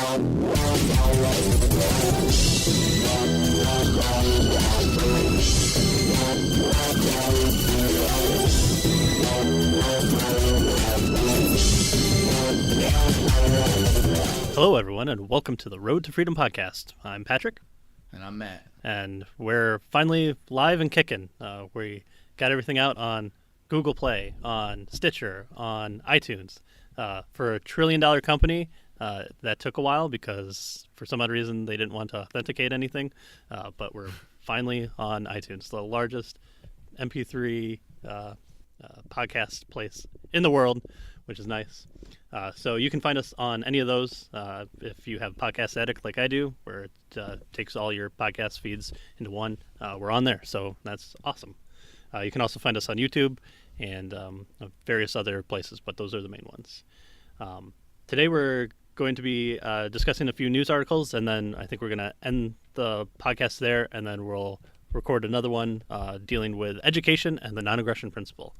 Hello, everyone, and welcome to the Road to Freedom podcast. I'm Patrick. And I'm Matt. And we're finally live and kicking. We got everything out on Google Play, on Stitcher, on iTunes. For a $1 trillion company, that took a while because for some odd reason they didn't want to authenticate anything. But we're finally on iTunes, the largest MP3 podcast place in the world, which is nice. So you can find us on any of those if you have Podcast Addict like I do, where it takes all your podcast feeds into one. We're on there, so that's awesome. You can also find us on YouTube and various other places, but those are the main ones. Today we're going to be discussing a few news articles, and then I think we're going to end the podcast there, and then we'll record another one dealing with education and the non-aggression principle.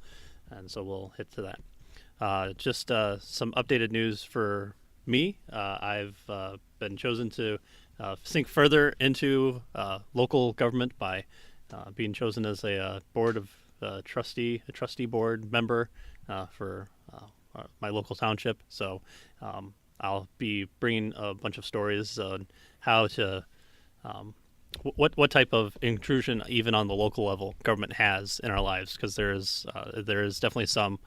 And so we'll hit to that. Just some updated news for me. I've been chosen to sink further into local government by being chosen as a board of trustee board member for my local township. So I'll be bringing a bunch of stories on how to what type of intrusion even on the local level government has in our lives, because there is definitely some.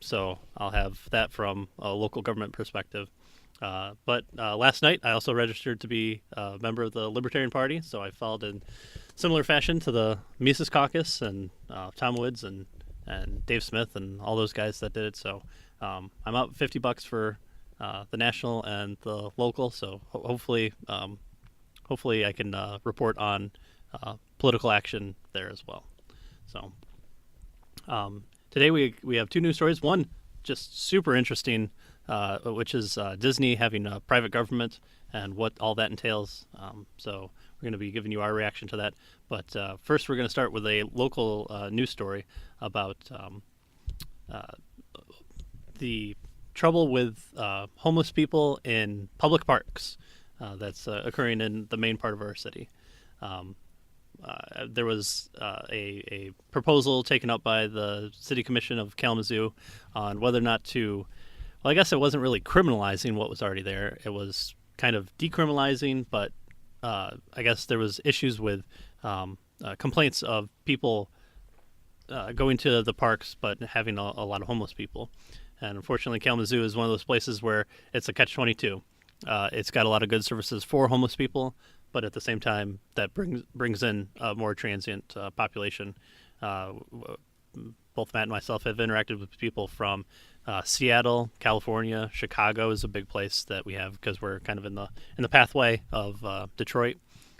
So I'll have that from a local government perspective. But last night I also registered to be a member of the Libertarian Party, so I followed in similar fashion to the Mises Caucus and Tom Woods and Dave Smith and all those guys that did it. So I'm out $50 for the national and the local. So hopefully I can report on political action there as well. So today we have two news stories. One just super interesting, which is Disney having a private government and what all that entails. So we're going to be giving you our reaction to that. But first we're going to start with a local news story about the trouble with homeless people in public parks that's occurring in the main part of our city. There was a proposal taken up by the City Commission of Kalamazoo on whether or not to, well, I guess it wasn't really criminalizing what was already there. It was kind of decriminalizing, but I guess there was issues with complaints of people going to the parks but having a lot of homeless people. And unfortunately, Kalamazoo is one of those places where it's a catch-22. It's got a lot of good services for homeless people, but at the same time, that brings in a more transient population. Both Matt and myself have interacted with people from Seattle, California. Chicago is a big place that we have because we're kind of in the pathway of Detroit,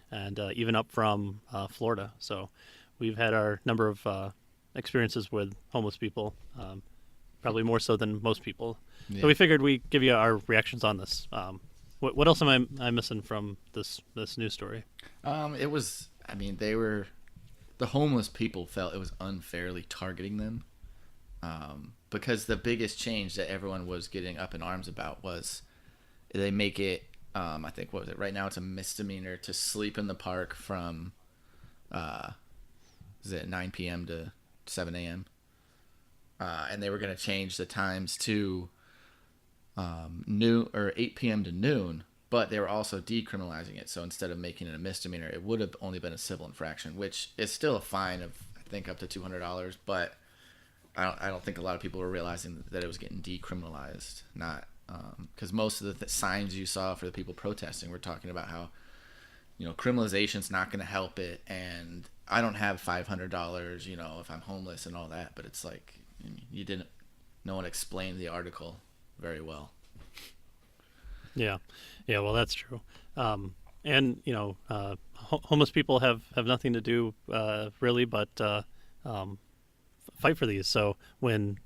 and even up from Florida. So we've had our number of experiences with homeless people, probably more so than most people. Yeah. So we figured we'd give you our reactions on this. What else am I missing from this news story? It was, the homeless people felt it was unfairly targeting them, because the biggest change that everyone was getting up in arms about was they make it, I think, what was it? Right now it's a misdemeanor to sleep in the park from, is it 9 p.m. to 7 a.m.? And they were going to change the times to noon or 8 p.m. to noon, but they were also decriminalizing it. So instead of making it a misdemeanor, it would have only been a civil infraction, which is still a fine of, I think, up to $200. But I don't think a lot of people were realizing that it was getting decriminalized. Not because most of the signs you saw for the people protesting were talking about how, criminalization's not going to help it, and I don't have $500, if I'm homeless and all that. But it's like no one explained the article very well. Yeah, well, that's true. And homeless people have nothing to do really but fight for these. So when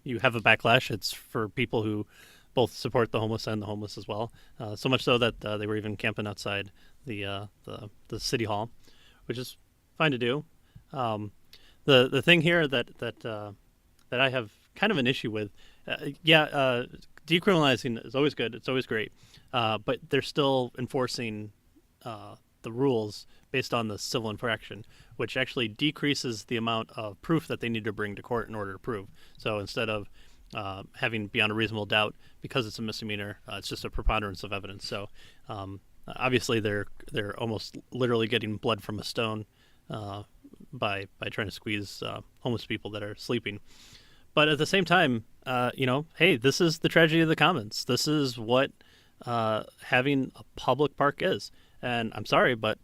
you have a backlash, it's for people who both support the homeless and the homeless as well. So much so that they were even camping outside the city hall, which is fine to do. The thing here that I have kind of an issue with, decriminalizing is always good. It's always great, but they're still enforcing the rules based on the civil infraction, which actually decreases the amount of proof that they need to bring to court in order to prove. So instead of having beyond a reasonable doubt, because it's a misdemeanor, it's just a preponderance of evidence. So obviously they're almost literally getting blood from a stone by trying to squeeze homeless people that are sleeping. But at the same time, hey, this is the tragedy of the commons. This is what having a public park is. And I'm sorry, but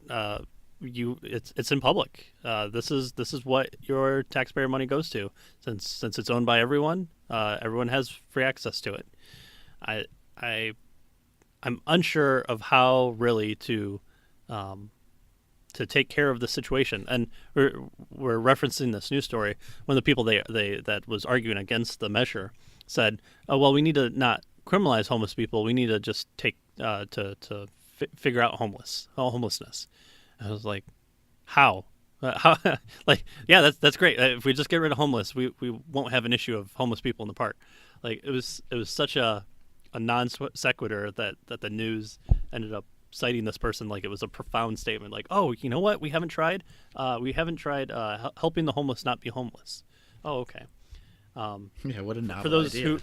it's in public. This is what your taxpayer money goes to, since it's owned by everyone. Everyone has free access to it. I'm unsure of how really to take care of the situation. And we're referencing this news story. One of the people that was arguing against the measure said, "Oh well, we need to not criminalize homeless people. We need to just take to figure out homelessness." I was like, how? How? Like, yeah, that's great. If we just get rid of homeless, we won't have an issue of homeless people in the park. Like it was such a non sequitur that the news ended up citing this person like it was a profound statement. Like, oh, you know what? We haven't tried helping the homeless not be homeless. Oh, okay. Yeah, what a novel for those idea.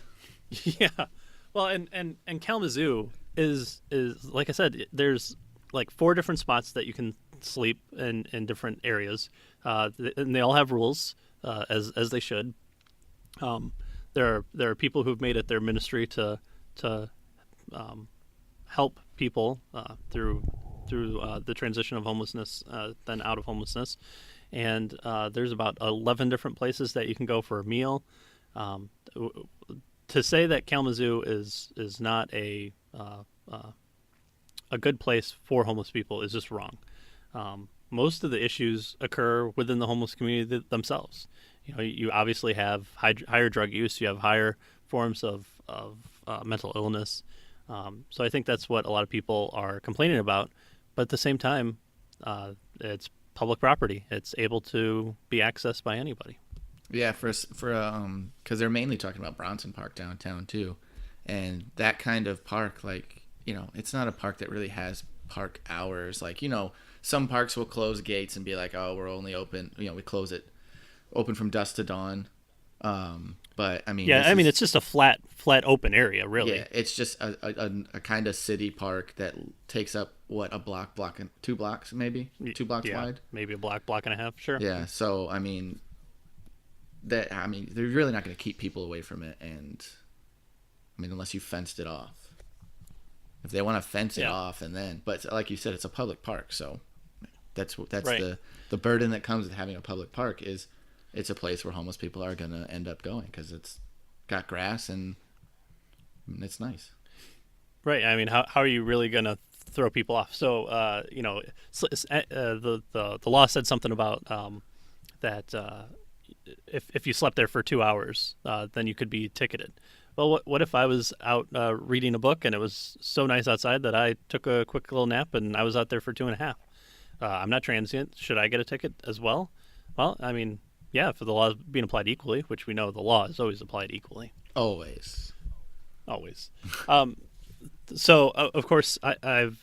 yeah. Well, and Kalamazoo is like I said, there's like 4 different spots that you can sleep in different areas, and they all have rules, as they should. There are people who've made it their ministry to help people through the transition of homelessness, then out of homelessness, and there's about 11 different places that you can go for a meal. To say that Kalamazoo is not a good place for homeless people is just wrong. Most of the issues occur within the homeless community themselves. You obviously have higher drug use. You have higher forms of mental illness. So I think that's what a lot of people are complaining about. But at the same time, it's public property. It's able to be accessed by anybody. Yeah, because they're mainly talking about Bronson Park downtown too, and that kind of park, like it's not a park that really has park hours. Like some parks will close gates and be like, oh, we're only open. We close it open from dusk to dawn. But I mean, yeah, it's just a flat open area, really. Yeah, it's just a kind of city park that takes up a block and 2 blocks, maybe 2 blocks wide, maybe a block and a half. Sure. Yeah. So I mean, they're really not going to keep people away from it, and I mean, unless you fenced it off. If they want to fence it off, but like you said, it's a public park, so that's right. The burden that comes with having a public park is it's a place where homeless people are going to end up going because it's got grass and it's nice. Right. I mean, how are you really going to throw people off? So, the law said something about that if you slept there for 2 hours, then you could be ticketed. Well, what if I was out reading a book and it was so nice outside that I took a quick little nap and I was out there for 2.5? I'm not transient. Should I get a ticket as well? Well, I mean, yeah, for the law being applied equally, which we know the law is always applied equally. Always. So, of course, I've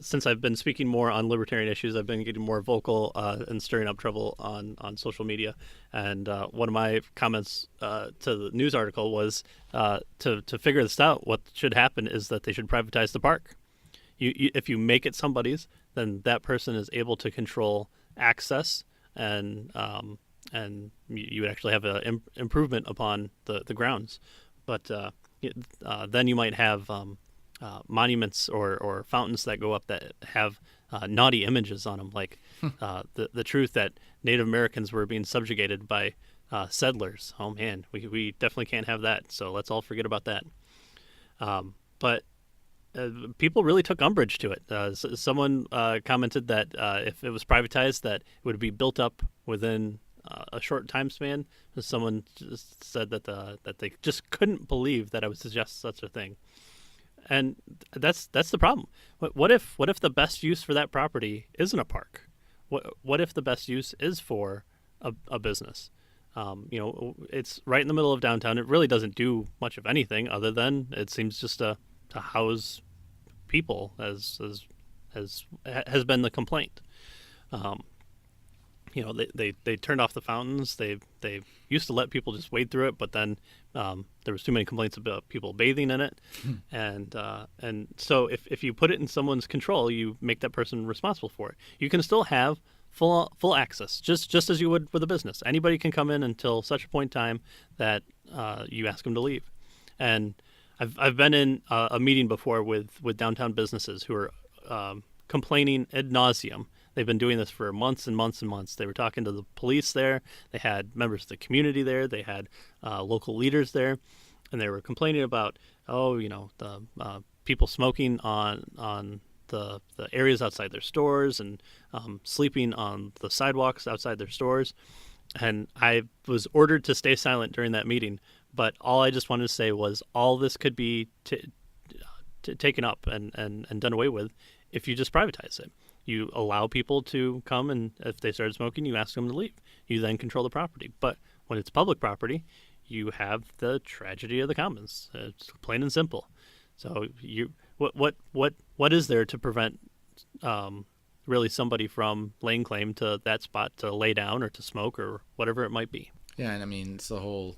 since I've been speaking more on libertarian issues, I've been getting more vocal and stirring up trouble on social media. And one of my comments to the news article was to figure this out, what should happen is that they should privatize the park. If you make it somebody's, then that person is able to control access, and you would actually have an improvement upon the grounds. But then you might have monuments or fountains that go up that have naughty images on them, like the truth that Native Americans were being subjugated by settlers. Oh man, we definitely can't have that. So let's all forget about that. But people really took umbrage to it. Someone commented that if it was privatized, that it would be built up within a short time span. Someone just said that they just couldn't believe that I would suggest such a thing. And that's the problem. What if the best use for that property isn't a park? What if the best use is for a business? It's right in the middle of downtown. It really doesn't do much of anything other than it seems just to house people, as has been the complaint. Um, they turned off the fountains. They used to let people just wade through it, but then there was too many complaints about people bathing in it, and so if you put it in someone's control, you make that person responsible for it. You can still have full access, just as you would with a business. Anybody can come in until such a point in time that you ask them to leave. And I've been in a meeting before with downtown businesses who are complaining ad nauseum. They've been doing this for months and months and months. They were talking to the police there. They had members of the community there. They had local leaders there, and they were complaining about the people smoking on the areas outside their stores and sleeping on the sidewalks outside their stores. And I was ordered to stay silent during that meeting, but all I just wanted to say was all this could be taken up and done away with if you just privatize it. You allow people to come, and if they started smoking, you ask them to leave. You then control the property. But when it's public property, you have the tragedy of the commons. It's plain and simple. So what is there to prevent really somebody from laying claim to that spot to lay down or to smoke or whatever it might be? Yeah, and I mean it's the whole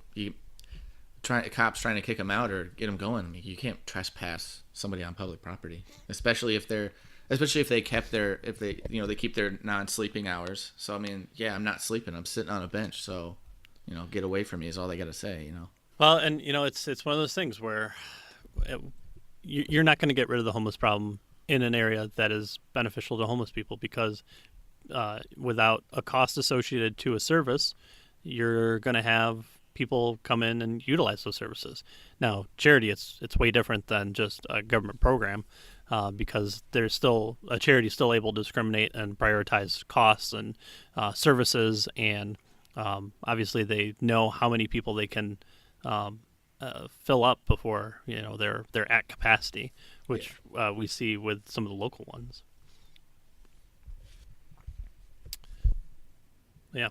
cops trying to kick them out or get them going. I mean, you can't trespass somebody on public property, especially if they keep their non-sleeping hours. So I mean, yeah, I'm not sleeping. I'm sitting on a bench. So, get away from me is all they got to say. Well, and it's one of those things where you're not going to get rid of the homeless problem in an area that is beneficial to homeless people, because without a cost associated to a service, you're going to have people come in and utilize those services. Now, charity, it's way different than just a government program, because there's still a charity still able to discriminate and prioritize costs and services, and obviously they know how many people they can fill up before they're at capacity, which we see with some of the local ones. Yeah.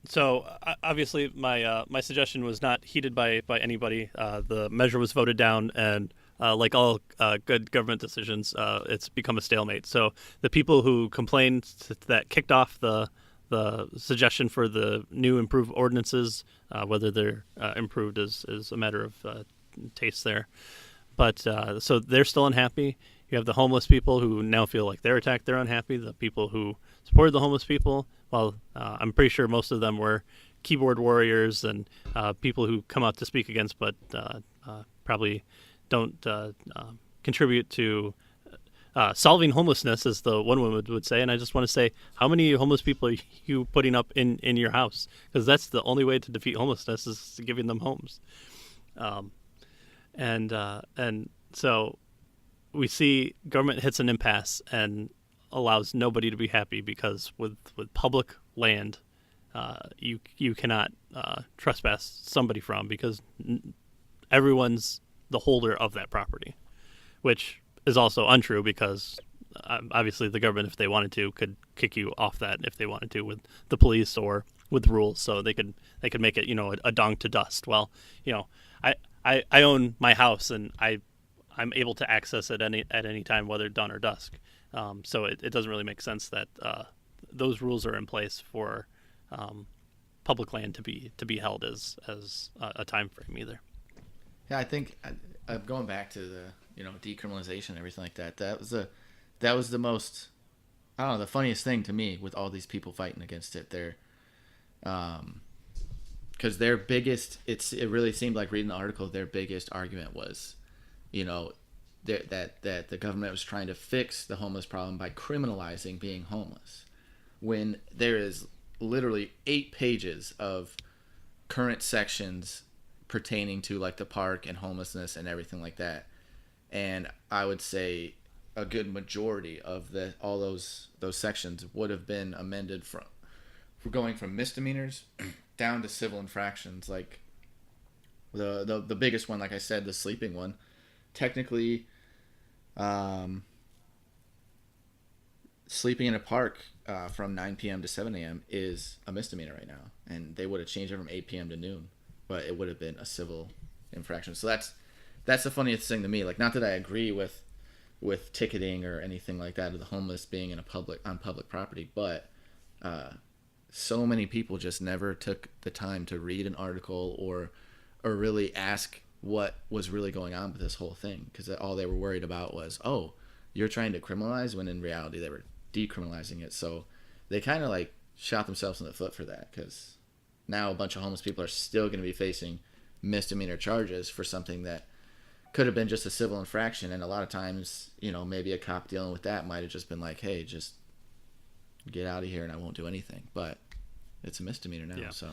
So obviously, my suggestion was not heeded by anybody. The measure was voted down, and like all good government decisions, it's become a stalemate. So the people who complained that kicked off the suggestion for the new improved ordinances, whether they're improved is a matter of taste there. But so they're still unhappy. You have the homeless people who now feel like they're attacked. They're unhappy. The people who supported the homeless people, well, I'm pretty sure most of them were keyboard warriors and people who come out to speak against, but probably don't contribute to solving homelessness, as the one woman would say. And I just want to say, how many homeless people are you putting up in your house? Because that's the only way to defeat homelessness, is giving them homes. And so we see government hits an impasse and allows nobody to be happy, because with public land, you cannot trespass somebody from, because everyone's the holder of that property, which is also untrue, because obviously the government, if they wanted to, could kick you off that if they wanted to with the police or with rules. So they could make it a dong to dust. Well, I own my house, and I'm able to access it at any time, whether dawn or dusk. So it doesn't really make sense that those rules are in place for public land to be held as a time frame either. Yeah, I think going back to the decriminalization and everything like that. That was the most, I don't know, the funniest thing to me with all these people fighting against it. They're because their biggest, it really seemed like reading the article, their biggest argument was, that the government was trying to fix the homeless problem by criminalizing being homeless, when there is literally 8 pages of current sections pertaining to like the park and homelessness and everything like that. And I would say a good majority of all those sections would have been amended for going from misdemeanors down to civil infractions. Like the biggest one, like I said, the sleeping one, technically sleeping in a park from 9 p.m. to 7 a.m. is a misdemeanor right now, and they would have changed it from 8 p.m. to noon, but it would have been a civil infraction. So that's the funniest thing to me. Like, not that I agree with ticketing or anything like that, or the homeless being on public property, but so many people just never took the time to read an article or really ask what was really going on with this whole thing, because all they were worried about was, oh, you're trying to criminalize, when in reality they were decriminalizing it. So they kind of like shot themselves in the foot for that, because now a bunch of homeless people are still going to be facing misdemeanor charges for something that could have been just a civil infraction. And a lot of times, maybe a cop dealing with that might have just been like, hey, just get out of here and I won't do anything. But it's a misdemeanor now. Yeah. So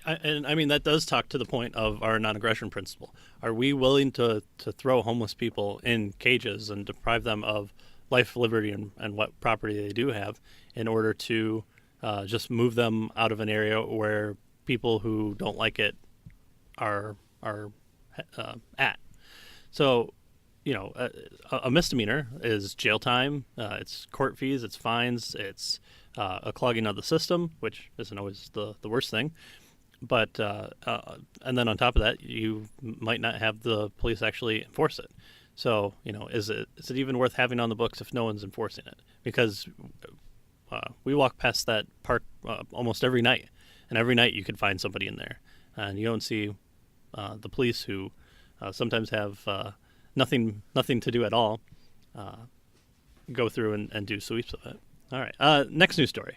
and I mean, that does talk to the point of our non-aggression principle. Are we willing to throw homeless people in cages and deprive them of life, liberty, and what property they do have in order to just move them out of an area where people who don't like it are at? So, a misdemeanor is jail time, it's court fees, it's fines, it's a clogging of the system, which isn't always the worst thing. But and then on top of that, you might not have the police actually enforce it. So, is it even worth having on the books if no one's enforcing it? Because we walk past that park almost every night, and every night you could find somebody in there, and you don't see the police, who sometimes have nothing to do at all, go through and do sweeps of it. All right, next news story.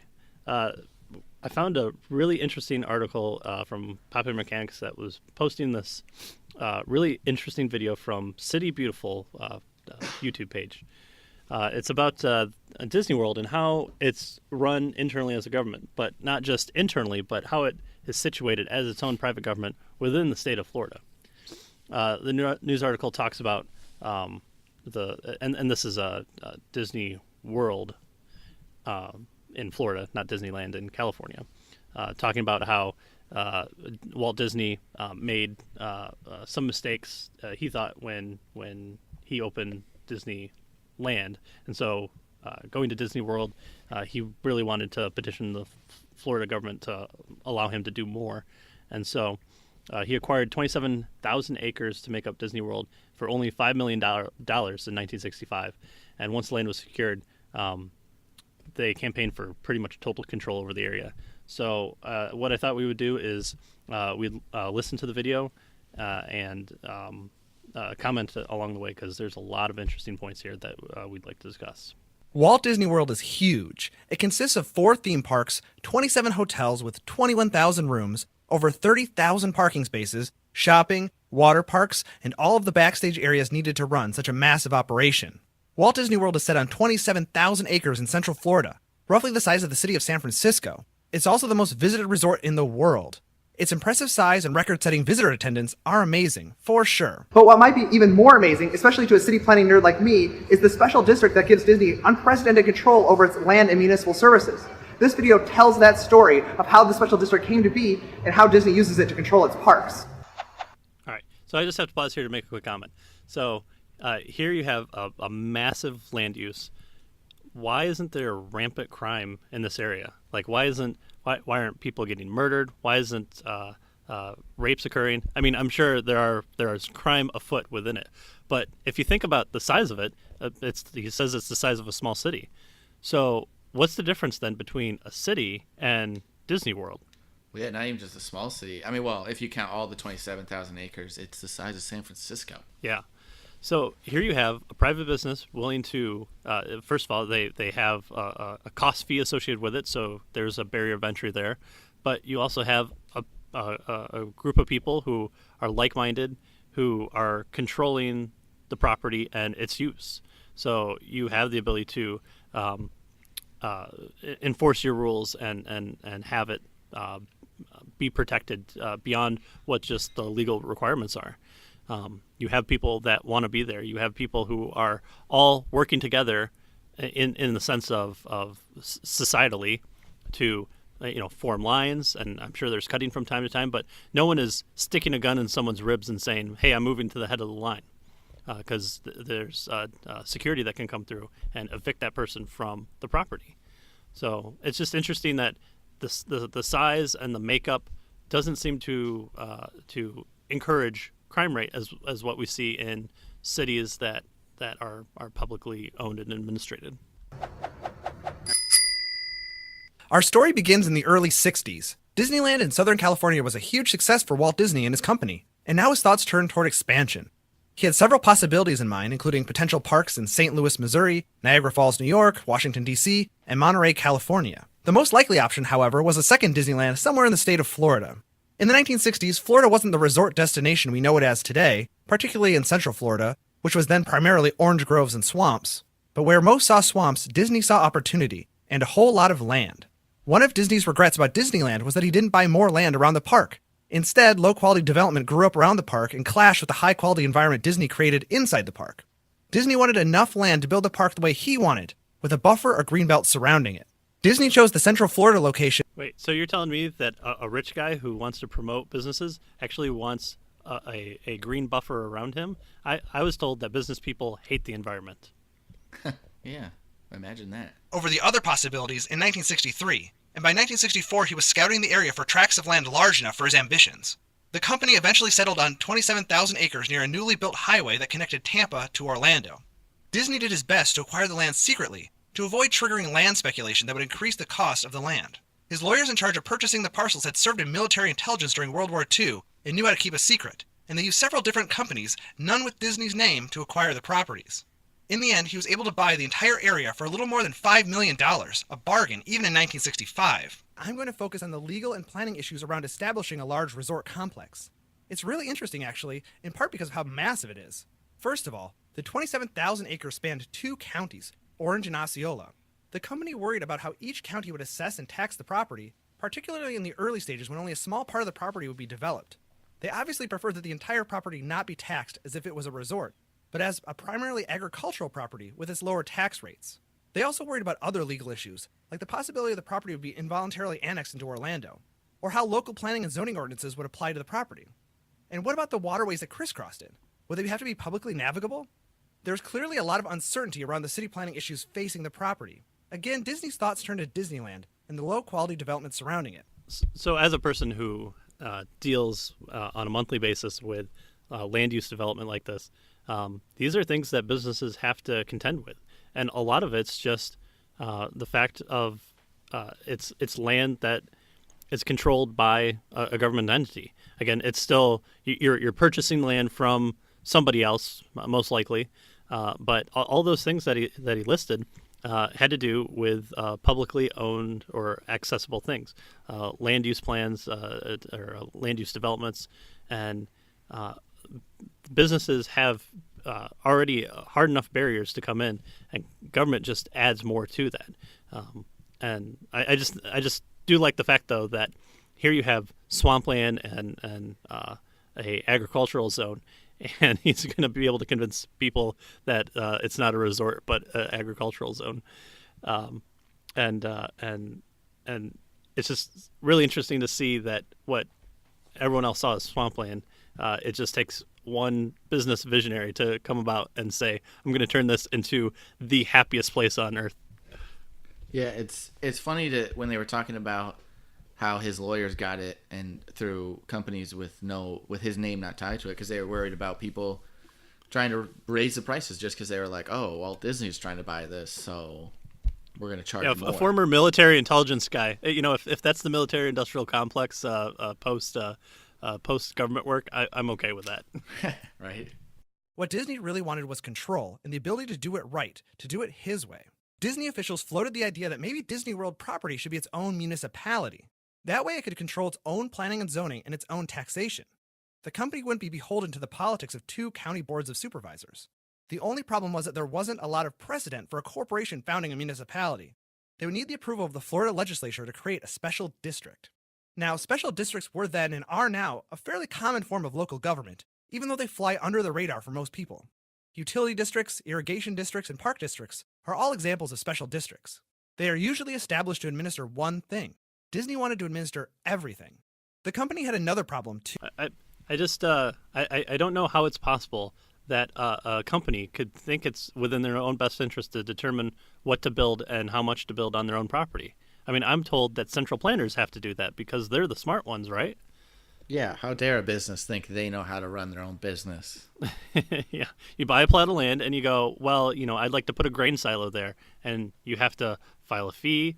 I found a really interesting article from Popular Mechanics that was posting this really interesting video from City Beautiful YouTube page. It's about Disney World and how it's run internally as a government, but not just internally, but how it is situated as its own private government within the state of Florida. The news article talks about and this is Disney World in Florida, not Disneyland in California, talking about how Walt Disney made some mistakes he thought when he opened Disneyland, and so going to Disney World, he really wanted to petition the Florida government to allow him to do more, and so he acquired 27,000 acres to make up Disney World for only $5 million in 1965, and once the land was secured, they campaigned for pretty much total control over the area. So what I thought we would do is we'd listen to the video and comment along the way, because there's a lot of interesting points here that we'd like to discuss. Walt Disney World is huge. It consists of 4 theme parks, 27 hotels with 21,000 rooms, over 30,000 parking spaces, shopping, water parks, and all of the backstage areas needed to run such a massive operation. Walt Disney World is set on 27,000 acres in Central Florida, roughly the size of the city of San Francisco. It's also the most visited resort in the world. Its impressive size and record-setting visitor attendance are amazing, for sure. But what might be even more amazing, especially to a city planning nerd like me, is the special district that gives Disney unprecedented control over its land and municipal services. This video tells that story of how the special district came to be and how Disney uses it to control its parks. All right, so I just have to pause here to make a quick comment. So here you have a massive land use. Why isn't there rampant crime in this area? Like, why aren't people getting murdered? Why isn't rapes occurring? I mean, I'm sure there is crime afoot within it, but if you think about the size of it, he says it's the size of a small city. So what's the difference then between a city and Disney World? Well, yeah, not even just a small city. I mean, well, if you count all the 27,000 acres, it's the size of San Francisco. Yeah. So here you have a private business willing to, first of all, they have a cost fee associated with it, so there's a barrier of entry there. But you also have a group of people who are like-minded, who are controlling the property and its use. So you have the ability to enforce your rules and have it be protected beyond what just the legal requirements are. You have people that want to be there. You have people who are all working together in the sense of societally to form lines, and I'm sure there's cutting from time to time, but no one is sticking a gun in someone's ribs and saying, hey, I'm moving to the head of the line. because there's security that can come through and evict that person from the property. So it's just interesting that the size and the makeup doesn't seem to encourage crime rate as what we see in cities that are publicly owned and administrated. Our story begins in the early 60s. Disneyland in Southern California was a huge success for Walt Disney and his company, and now his thoughts turned toward expansion. He had several possibilities in mind, including potential parks in St. Louis, Missouri, Niagara Falls, New York, Washington, D.C., and Monterey, California. The most likely option, however, was a second Disneyland somewhere in the state of Florida. In the 1960s, Florida wasn't the resort destination we know it as today, particularly in Central Florida, which was then primarily orange groves and swamps. But where most saw swamps, Disney saw opportunity, and a whole lot of land. One of Disney's regrets about Disneyland was that he didn't buy more land around the park. Instead, low-quality development grew up around the park and clashed with the high-quality environment Disney created inside the park. Disney wanted enough land to build the park the way he wanted, with a buffer or greenbelt surrounding it. Disney chose the Central Florida location. Wait, so you're telling me that a rich guy who wants to promote businesses actually wants a green buffer around him? I was told that business people hate the environment. Yeah, imagine that. Over the other possibilities in 1963, and by 1964 he was scouting the area for tracts of land large enough for his ambitions. The company eventually settled on 27,000 acres near a newly built highway that connected Tampa to Orlando. Disney did his best to acquire the land secretly, to avoid triggering land speculation that would increase the cost of the land. His lawyers in charge of purchasing the parcels had served in military intelligence during World War II and knew how to keep a secret, and they used several different companies, none with Disney's name, to acquire the properties. In the end, he was able to buy the entire area for a little more than $5 million, a bargain even in 1965. I'm going to focus on the legal and planning issues around establishing a large resort complex. It's really interesting, actually, in part because of how massive it is. First of all, the 27,000 acres spanned 2 counties, Orange and Osceola. The company worried about how each county would assess and tax the property, particularly in the early stages when only a small part of the property would be developed. They obviously preferred that the entire property not be taxed as if it was a resort, but as a primarily agricultural property with its lower tax rates. They also worried about other legal issues, like the possibility the property would be involuntarily annexed into Orlando, or how local planning and zoning ordinances would apply to the property. And what about the waterways that crisscrossed it? Would they have to be publicly navigable? There's clearly a lot of uncertainty around the city planning issues facing the property. Again, Disney's thoughts turned to Disneyland and the low-quality development surrounding it. So as a person who deals on a monthly basis with land use development like this, these are things that businesses have to contend with. And a lot of it's just the fact of it's land that is controlled by a government entity. Again, it's still, you're purchasing land from somebody else, most likely. But all those things that he listed had to do with publicly owned or accessible things, land use plans or land use developments, and businesses have already hard enough barriers to come in, and government just adds more to that. And I just do like the fact though that here you have swampland and a agricultural zone. And he's going to be able to convince people that it's not a resort but an agricultural zone, and it's just really interesting to see that what everyone else saw as swampland, it just takes one business visionary to come about and say, "I'm going to turn this into the happiest place on earth." Yeah, it's funny to when they were talking about how his lawyers got it and through companies with his name not tied to it, because they were worried about people trying to raise the prices just because they were like, oh, Walt Disney's trying to buy this, so we're going to charge more. A former military intelligence guy, if that's the military industrial complex post government work, I'm okay with that. Right. What Disney really wanted was control and the ability to do it right, to do it his way. Disney officials floated the idea that maybe Disney World property should be its own municipality. That way it could control its own planning and zoning and its own taxation. The company wouldn't be beholden to the politics of 2 county boards of supervisors. The only problem was that there wasn't a lot of precedent for a corporation founding a municipality. They would need the approval of the Florida legislature to create a special district. Now, special districts were then and are now a fairly common form of local government, even though they fly under the radar for most people. Utility districts, irrigation districts, and park districts are all examples of special districts. They are usually established to administer one thing. Disney wanted to administer everything. The company had another problem too. I don't know how it's possible that a company could think it's within their own best interest to determine what to build and how much to build on their own property. I mean, I'm told that central planners have to do that because they're the smart ones, right? Yeah, how dare a business think they know how to run their own business? Yeah. You buy a plot of land and you go, well, I'd like to put a grain silo there. And you have to file a fee,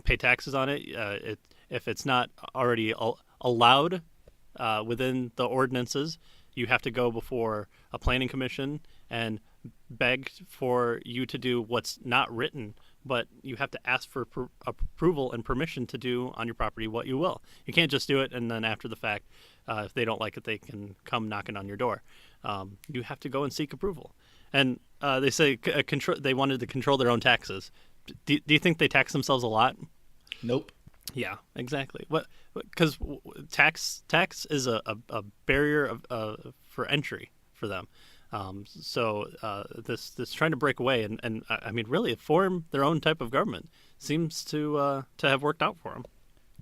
pay taxes on it. If it's not already allowed within the ordinances, you have to go before a planning commission and beg for you to do what's not written, but you have to ask for approval and permission to do on your property what you will. You can't just do it and then after the fact, if they don't like it, they can come knocking on your door. You have to go and seek approval. And they say they wanted to control their own taxes. Do you think they tax themselves a lot? Nope. Yeah, exactly. Because tax is a barrier for entry for them. So this trying to break away and I mean really form their own type of government seems to have worked out for them.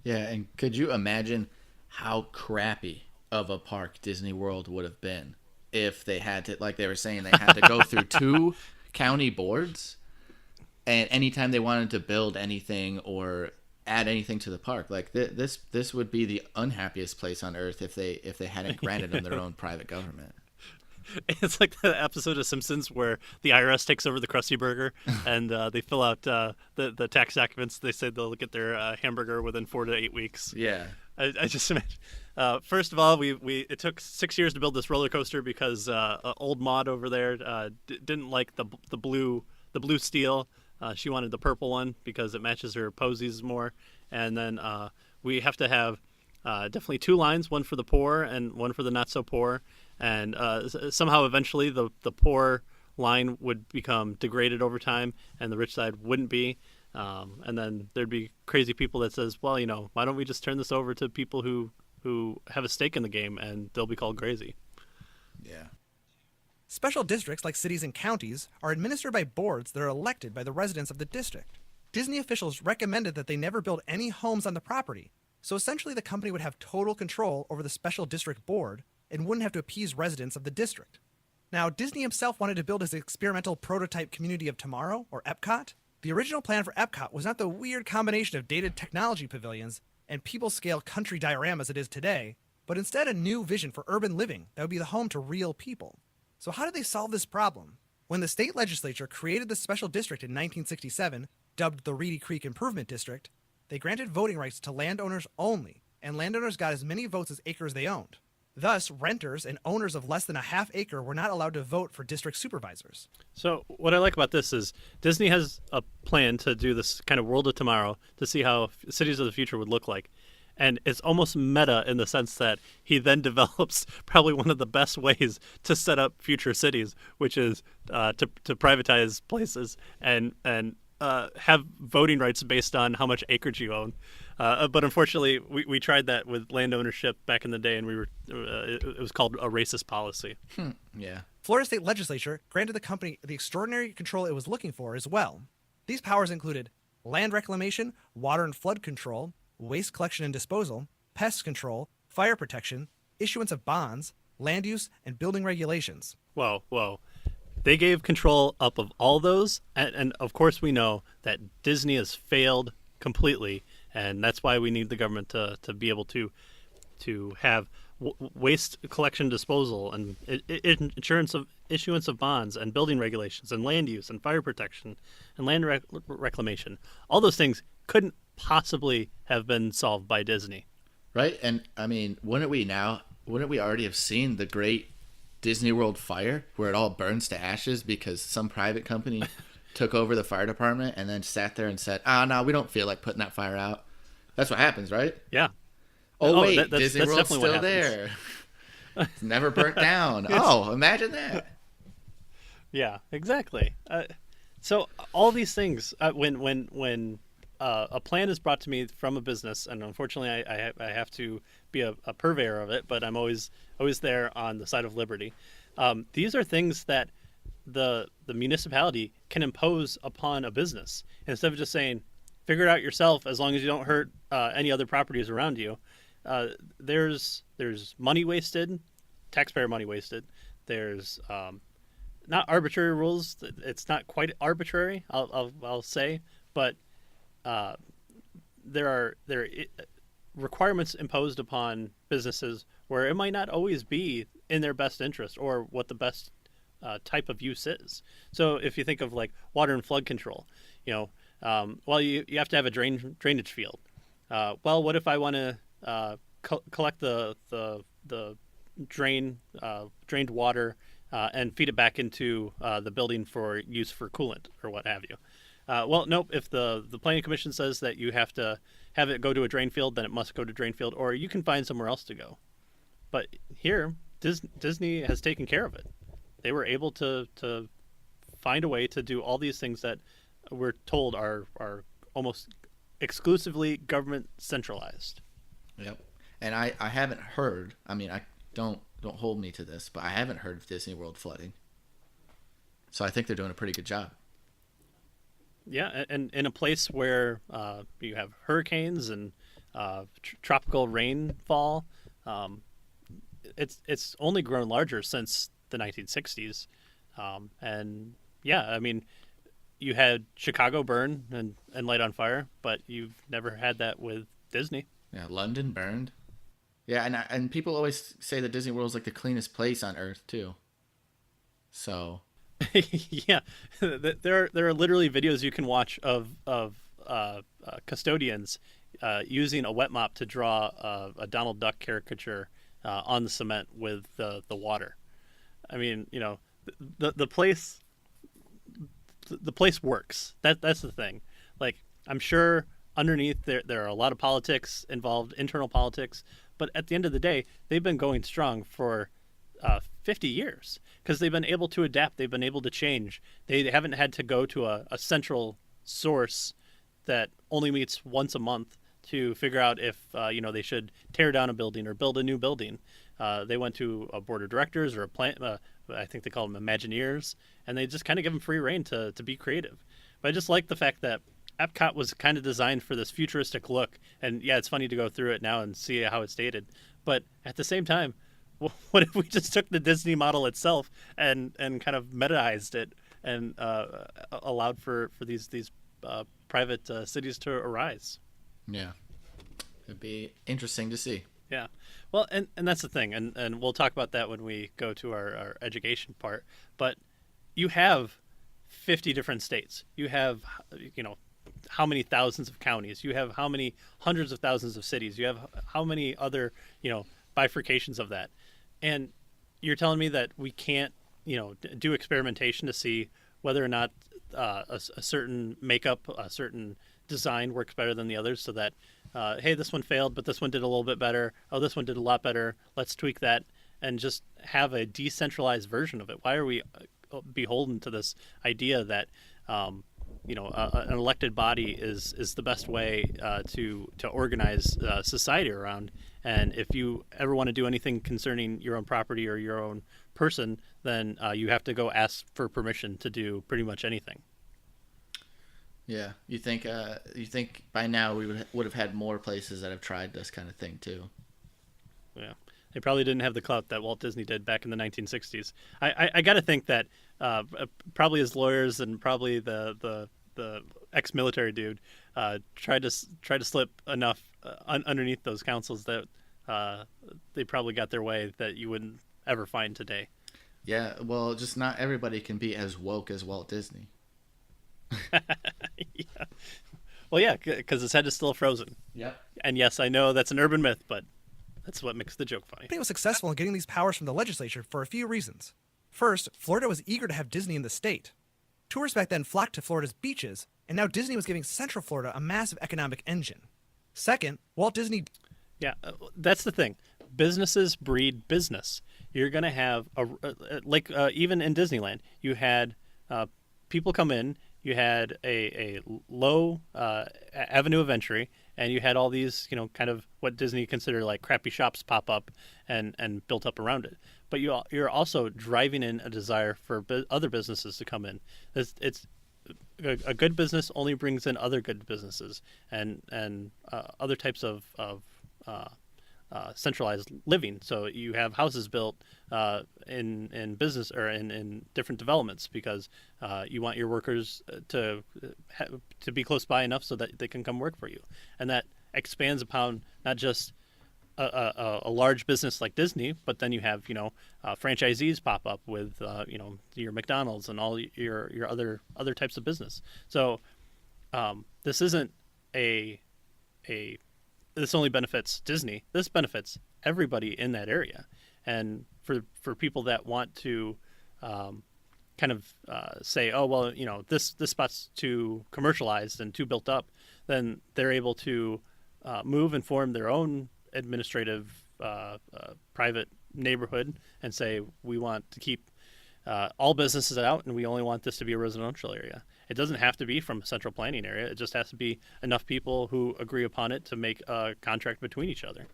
Yeah, and could you imagine how crappy of a park Disney World would have been if they had to, like they were saying, they had to go through 2 county boards, and anytime they wanted to build anything or add anything to the park, like this would be the unhappiest place on earth if they hadn't granted them their own private government. It's like the episode of Simpsons where the IRS takes over the Krusty Burger and they fill out the tax documents. They say they'll get their hamburger within 4 to 8 weeks. Yeah. I just imagine. First of all, it took 6 years to build this roller coaster because old Maud over there didn't like the blue steel. She wanted the purple one because it matches her posies more. And then we have to have definitely 2 lines, one for the poor and one for the not so poor. And somehow eventually the poor line would become degraded over time and the rich side wouldn't be. And then there'd be crazy people that says, well, why don't we just turn this over to people who have a stake in the game and they'll be called crazy. Yeah. Special districts, like cities and counties, are administered by boards that are elected by the residents of the district. Disney officials recommended that they never build any homes on the property, so essentially the company would have total control over the special district board and wouldn't have to appease residents of the district. Now, Disney himself wanted to build his experimental prototype community of tomorrow, or Epcot. The original plan for Epcot was not the weird combination of dated technology pavilions and people-scale country dioramas it is today, but instead a new vision for urban living that would be the home to real people. So how did they solve this problem? When the state legislature created the special district in 1967, dubbed the Reedy Creek Improvement District, they granted voting rights to landowners only, and landowners got as many votes as acres they owned. Thus, renters and owners of less than a half acre were not allowed to vote for district supervisors. So what I like about this is Disney has a plan to do this kind of world of tomorrow to see how cities of the future would look like. And it's almost meta in the sense that he then develops probably one of the best ways to set up future cities, which is to privatize places and have voting rights based on how much acreage you own. But unfortunately, we tried that with land ownership back in the day, and it was called a racist policy. Yeah. Florida State Legislature granted the company the extraordinary control it was looking for as well. These powers included land reclamation, water and flood control, waste collection and disposal, pest control, fire protection, issuance of bonds, land use, and building regulations. Whoa. They gave control up of all those, and of course we know that Disney has failed completely, and that's why we need the government to be able to have waste collection, disposal, and issuance of bonds, and building regulations, and land use, and fire protection, and land reclamation. All those things couldn't possibly have been solved by Disney. Right? And I mean, wouldn't we already have seen the great Disney World fire where it all burns to ashes because some private company took over the fire department and then sat there and said, no, we don't feel like putting that fire out. That's what happens, right? Yeah. Oh, wait, that's Disney World's definitely still there. It's never burnt down. Oh, imagine that. Yeah, exactly. So all these things, when a plan is brought to me from a business, and unfortunately I have to be a purveyor of it, but I'm always there on the side of liberty. These are things that the municipality can impose upon a business instead of just saying, figure it out yourself as long as you don't hurt any other properties around you. There's money wasted, taxpayer money wasted. There's not arbitrary rules. It's not quite arbitrary, I'll say, but there are requirements imposed upon businesses where it might not always be in their best interest or what the best type of use is. So if you think of like water and flood control, well, you have to have a drainage field. Well, what if I want to collect the drained water and feed it back into the building for use for coolant or what have you? Well, nope. If the planning commission says that you have to have it go to a drain field, then it must go to drain field, or you can find somewhere else to go. But here, Disney has taken care of it. They were able to find a way to do all these things that we're told are almost exclusively government centralized. Yep. And I haven't heard. I mean, I don't hold me to this, but I haven't heard of Disney World flooding. So I think they're doing a pretty good job. Yeah, and in a place where you have hurricanes and tropical rainfall, it's only grown larger since the 1960s. And yeah, I mean, you had Chicago burn and light on fire, but you've never had that with Disney. Yeah, London burned. Yeah, and people always say that Disney World is like the cleanest place on Earth too. So. Yeah, there are literally videos you can watch of custodians using a wet mop to draw a Donald Duck caricature on the cement with the water. I mean, the place works. That's the thing. Like, I'm sure underneath there are a lot of politics involved, internal politics, but at the end of the day, they've been going strong for 50 years because they've been able to adapt. They've been able to change. They haven't had to go to a central source that only meets once a month to figure out if they should tear down a building or build a new building. They went to a board of directors or a plant. I think they call them Imagineers, and they just kind of give them free reign to be creative. But I just like the fact that Epcot was kind of designed for this futuristic look. And yeah, it's funny to go through it now and see how it's dated. But at the same time, what if we just took the Disney model itself and kind of metaized it and allowed for these private cities to arise? Yeah, it'd be interesting to see. Yeah, well, and that's the thing, and we'll talk about that when we go to our education part. But you have 50 different states. You have how many thousands of counties. You have how many hundreds of thousands of cities. You have how many other bifurcations of that. And you're telling me that we can't, do experimentation to see whether or not a certain makeup, a certain design works better than the others, so that, hey, this one failed, but this one did a little bit better. Oh, this one did a lot better. Let's tweak that and just have a decentralized version of it. Why are we beholden to this idea that, an elected body is the best way to organize society around? And if you ever want to do anything concerning your own property or your own person, then you have to go ask for permission to do pretty much anything. Yeah, you think by now we would have had more places that have tried this kind of thing too. Yeah, they probably didn't have the clout that Walt Disney did back in the 1960s. I got to think that probably his lawyers and probably the ex-military dude tried to slip enough underneath those councils that they probably got their way that you wouldn't ever find today. Yeah, well, just not everybody can be as woke as Walt Disney. Yeah. Well, yeah, because his head is still frozen. Yep. And yes, I know that's an urban myth, but that's what makes the joke funny. Disney was successful in getting these powers from the legislature for a few reasons. First, Florida was eager to have Disney in the state. Tourists back then flocked to Florida's beaches, and now Disney was giving Central Florida a massive economic engine. Second, Walt Disney... Yeah, that's the thing. Businesses breed business. You're going to have, even in Disneyland, you had people come in, you had a low avenue of entry, and you had all these, kind of what Disney considered like crappy shops pop up and built up around it. But you're also driving in a desire for other businesses to come in. It's a good business only brings in other good businesses and other types of centralized living. So you have houses built in business or in different developments because you want your workers to be close by enough so that they can come work for you, and that expands upon not just a large business like Disney, but then you have franchisees pop up with your McDonald's and all your other types of business. So this isn't this only benefits Disney. This benefits everybody in that area, and for people that want to say, oh well, this spot's too commercialized and too built up, then they're able to move and form their own administrative private neighborhood and say we want to keep all businesses out and we only want this to be a residential area. It doesn't have to be from a central planning area. It just has to be enough people who agree upon it to make a contract between each other.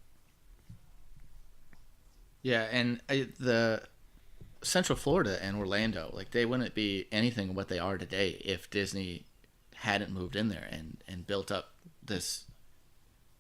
Yeah, and the Central Florida and Orlando, like they wouldn't be anything what they are today if Disney hadn't moved in there and built up this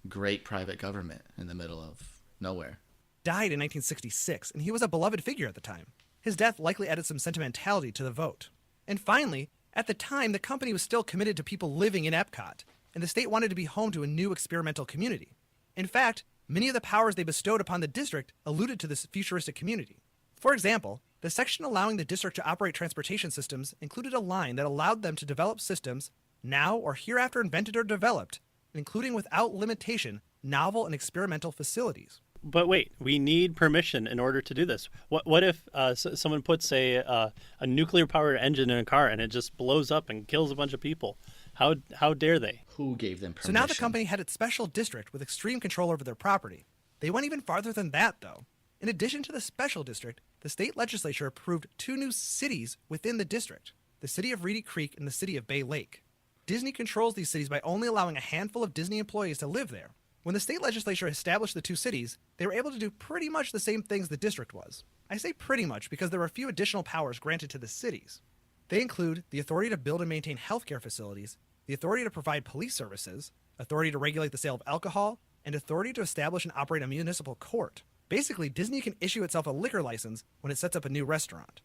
great private government in the middle of nowhere. Died in 1966, and he was a beloved figure at the time. His death likely added some sentimentality to the vote. And finally, at the time, the company was still committed to people living in Epcot, and the state wanted to be home to a new experimental community. In fact, many of the powers they bestowed upon the district alluded to this futuristic community. For example, the section allowing the district to operate transportation systems included a line that allowed them to develop systems now or hereafter invented or developed, including without limitation novel and experimental facilities. But wait, we need permission in order to do this. What if someone puts a nuclear-powered engine in a car and it just blows up and kills a bunch of people? How dare they? Who gave them permission? So now the company had its special district with extreme control over their property. They went even farther than that, though. In addition to the special district, the state legislature approved 2 new cities within the district, the city of Reedy Creek and the city of Bay Lake. Disney controls these cities by only allowing a handful of Disney employees to live there. When the state legislature established the 2 cities, they were able to do pretty much the same things the district was. I say pretty much because there were a few additional powers granted to the cities. They include the authority to build and maintain healthcare facilities, the authority to provide police services, authority to regulate the sale of alcohol, and authority to establish and operate a municipal court. Basically, Disney can issue itself a liquor license when it sets up a new restaurant.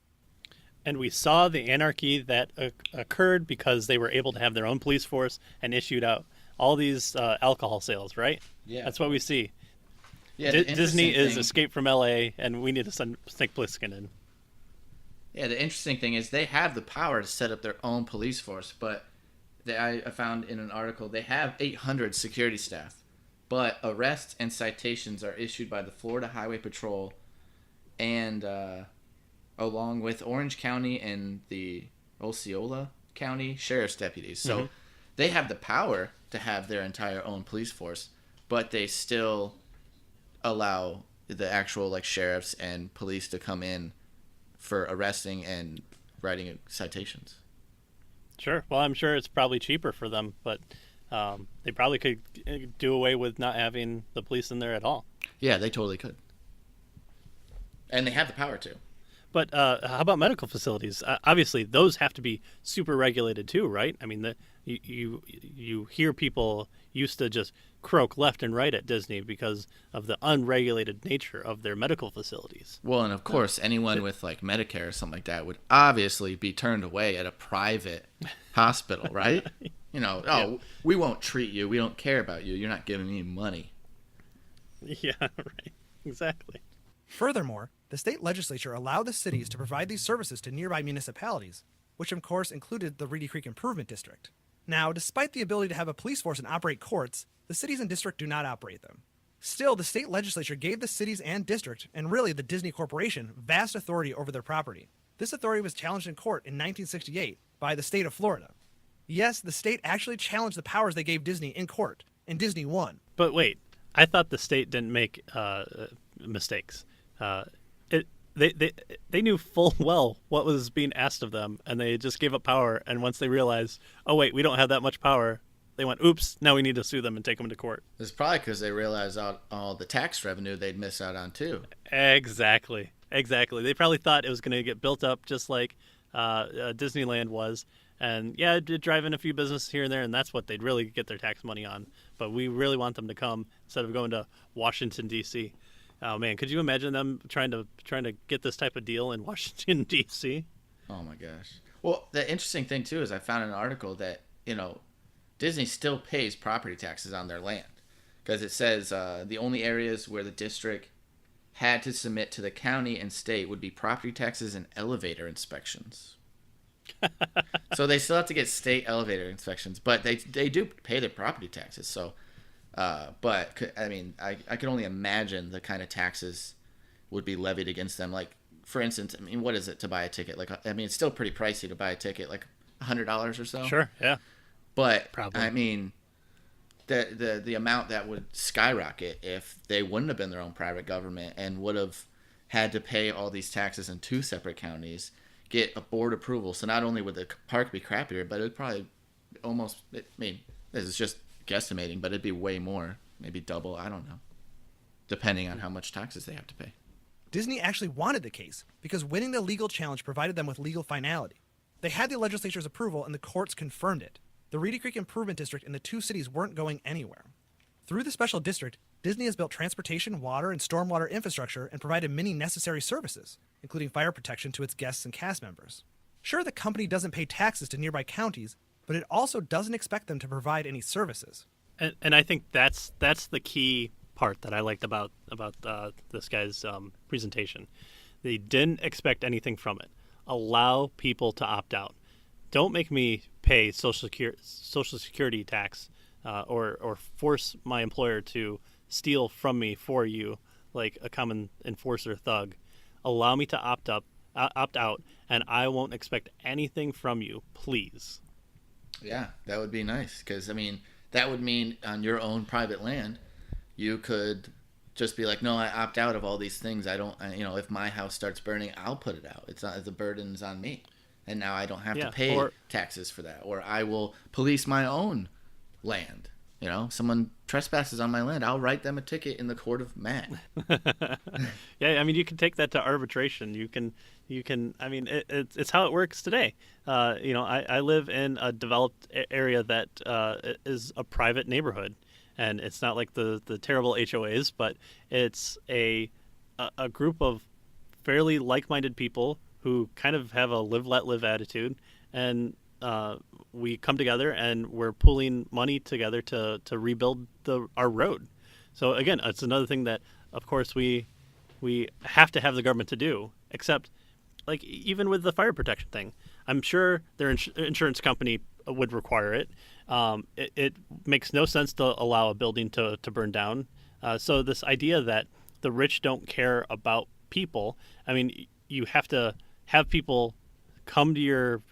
And we saw the anarchy that occurred because they were able to have their own police force and issued out all these alcohol sales, right? Yeah. That's what we see. Yeah, Disney is Escape from L.A., and we need to send Snake Plissken in. Yeah, the interesting thing is they have the power to set up their own police force, but I found in an article they have 800 security staff, but arrests and citations are issued by the Florida Highway Patrol and along with Orange County and the Osceola County Sheriff's deputies. So they have the power to have their entire own police force, but they still allow the actual sheriffs and police to come in for arresting and writing citations. Sure. Well, I'm sure it's probably cheaper for them, but they probably could do away with not having the police in there at all. Yeah, they totally could. And they have the power to. But how about medical facilities? Obviously, those have to be super regulated too, right? I mean, you hear people used to just croak left and right at Disney because of the unregulated nature of their medical facilities. Well, and of course, anyone with Medicare or something like that would obviously be turned away at a private hospital, right? We won't treat you. We don't care about you. You're not giving me money. Yeah, right. Exactly. Furthermore, the state legislature allowed the cities to provide these services to nearby municipalities, which of course included the Reedy Creek Improvement District. Now, despite the ability to have a police force and operate courts, the cities and district do not operate them. Still, the state legislature gave the cities and district, and really the Disney Corporation, vast authority over their property. This authority was challenged in court in 1968 by the state of Florida. Yes, the state actually challenged the powers they gave Disney in court, and Disney won. But wait, I thought the state didn't make mistakes. They knew full well what was being asked of them, and they just gave up power. And once they realized, oh wait, we don't have that much power, they went, oops, now we need to sue them and take them to court. It's probably because they realized all the tax revenue they'd miss out on too. Exactly. They probably thought it was going to get built up just like Disneyland was, And yeah, it did drive in a few businesses here and there, and that's what they'd really get their tax money on. But we really want them to come instead of going to Washington D.C. Oh man, could you imagine them trying to get this type of deal in Washington D.C.? Oh my gosh. Well, the interesting thing too is I found an article that Disney still pays property taxes on their land because it says the only areas where the district had to submit to the county and state would be property taxes and elevator inspections. So they still have to get state elevator inspections, but they do pay their property taxes. So, but I mean, I can only imagine the kind of taxes would be levied against them. Like, for instance, I mean, what is it to buy a ticket? Like, I mean, it's still pretty pricey to buy a ticket, like $100 or so. Sure, yeah. But Probably. I mean, the amount that would skyrocket if they wouldn't have been their own private government and would have had to pay all these taxes in two separate counties, get a board approval. So not only would the park be crappier, but it would probably almost, I mean, this is just guesstimating, but it'd be way more, maybe double, I don't know, depending on how much taxes they have to pay. Disney actually wanted the case because winning the legal challenge provided them with legal finality. They had the legislature's approval and the courts confirmed it. The Reedy Creek Improvement District and the two cities weren't going anywhere. Through the special district, Disney has built transportation, water, and stormwater infrastructure and provided many necessary services, including fire protection to its guests and cast members. Sure, the company doesn't pay taxes to nearby counties, but it also doesn't expect them to provide any services. And I think that's the key part that I liked about this guy's presentation. They didn't expect anything from it. Allow people to opt out. Don't make me pay Social Security tax or force my employer to steal from me for you like a common enforcer thug. Allow me to opt out, and I won't expect anything from you, please. Yeah, that would be nice because, I mean, that would mean on your own private land, you could just be like, no, I opt out of all these things. I don't, if my house starts burning, I'll put it out. It's not, the burden's on me. And now I don't have to pay taxes for that. Or I will police my own land. Someone trespasses on my land, I'll write them a ticket in the court of man. Yeah, I mean, you can take that to arbitration. You can. I mean, it's how it works today. I live in a developed area that is a private neighborhood, and it's not like the terrible HOAs, but it's a group of fairly like-minded people who kind of have a live let live attitude, and we come together and we're pooling money together to rebuild our road. So again, it's another thing that, of course, we have to have the government to do. Except, like, even with the fire protection thing, I'm sure their insurance company would require it. It makes no sense to allow a building to burn down. So this idea that the rich don't care about people, I mean, you have to have people come to your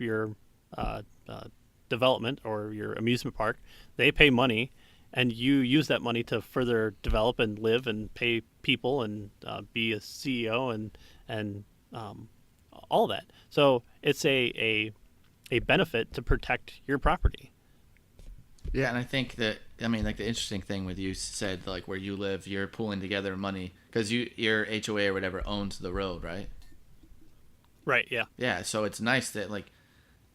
development or your amusement park. They pay money, and you use that money to further develop and live and pay people and be a CEO and all that. So it's a benefit to protect your property. Yeah, and I think that, I mean, like, the interesting thing with you said, like, where you live, you're pooling together money because your HOA or whatever owns the road, right? Right, yeah. Yeah, so it's nice that, like,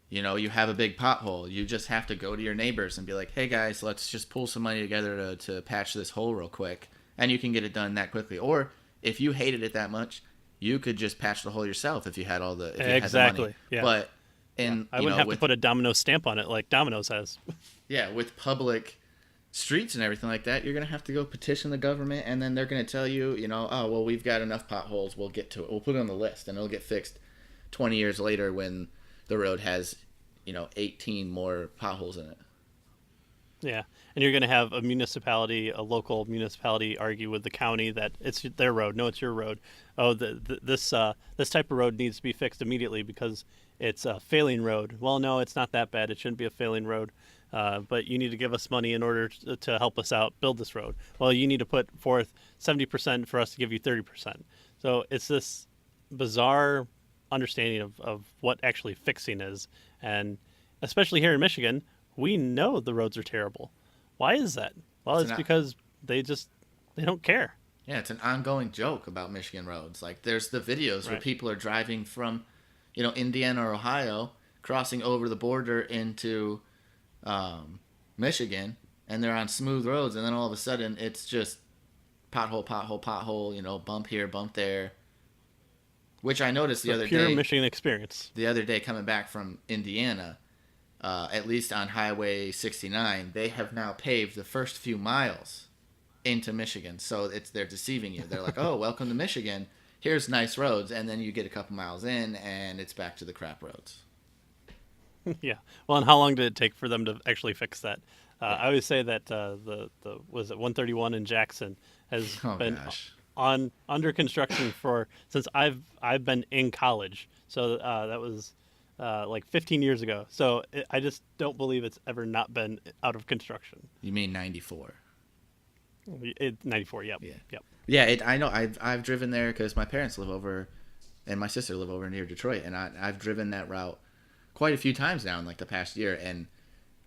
you have a big pothole. You just have to go to your neighbors and be like, hey, guys, let's just pull some money together to patch this hole real quick. And you can get it done that quickly. Or if you hated it that much, you could just patch the hole yourself if you had all the, if you had the money. Yeah. But I wouldn't have to put a domino stamp on it like Domino's has. Yeah, with public streets and everything like that, you're going to have to go petition the government, and then they're going to tell you, oh, well, we've got enough potholes, we'll get to it. We'll put it on the list, and it'll get fixed 20 years later when the road has, 18 more potholes in it. Yeah, and you're going to have a local municipality argue with the county that it's their road. No, it's your road. Oh, this type of road needs to be fixed immediately because it's a failing road. Well, no, it's not that bad. It shouldn't be a failing road. But you need to give us money in order to help us out build this road. Well, you need to put forth 70% for us to give you 30%. So it's this bizarre understanding of what actually fixing is. And especially here in Michigan, we know the roads are terrible. Why is that? Well, it's because they don't care. Yeah, it's an ongoing joke about Michigan roads. Like, there's the videos where people are driving from, Indiana or Ohio, crossing over the border into Michigan, and they're on smooth roads, and then all of a sudden it's just pothole, pothole, pothole, you know, bump here, bump there. Which I noticed the other pure day. Michigan experience. The other day coming back from Indiana, at least on Highway 69, they have now paved the first few miles into Michigan. So they're deceiving you. They're like, oh, welcome to Michigan. Here's nice roads. And then you get a couple miles in, and it's back to the crap roads. Yeah. Well, and how long did it take for them to actually fix that? I always say that the was it 131 in Jackson has been under construction since I've been in college. So that was like 15 years ago. So I just don't believe it's ever not been out of construction. You mean 94? 94. Yep. Yeah. Yep. Yeah. I know. I've driven there because my parents live over, and my sister live over near Detroit, and I've driven that route quite a few times now in like the past year. And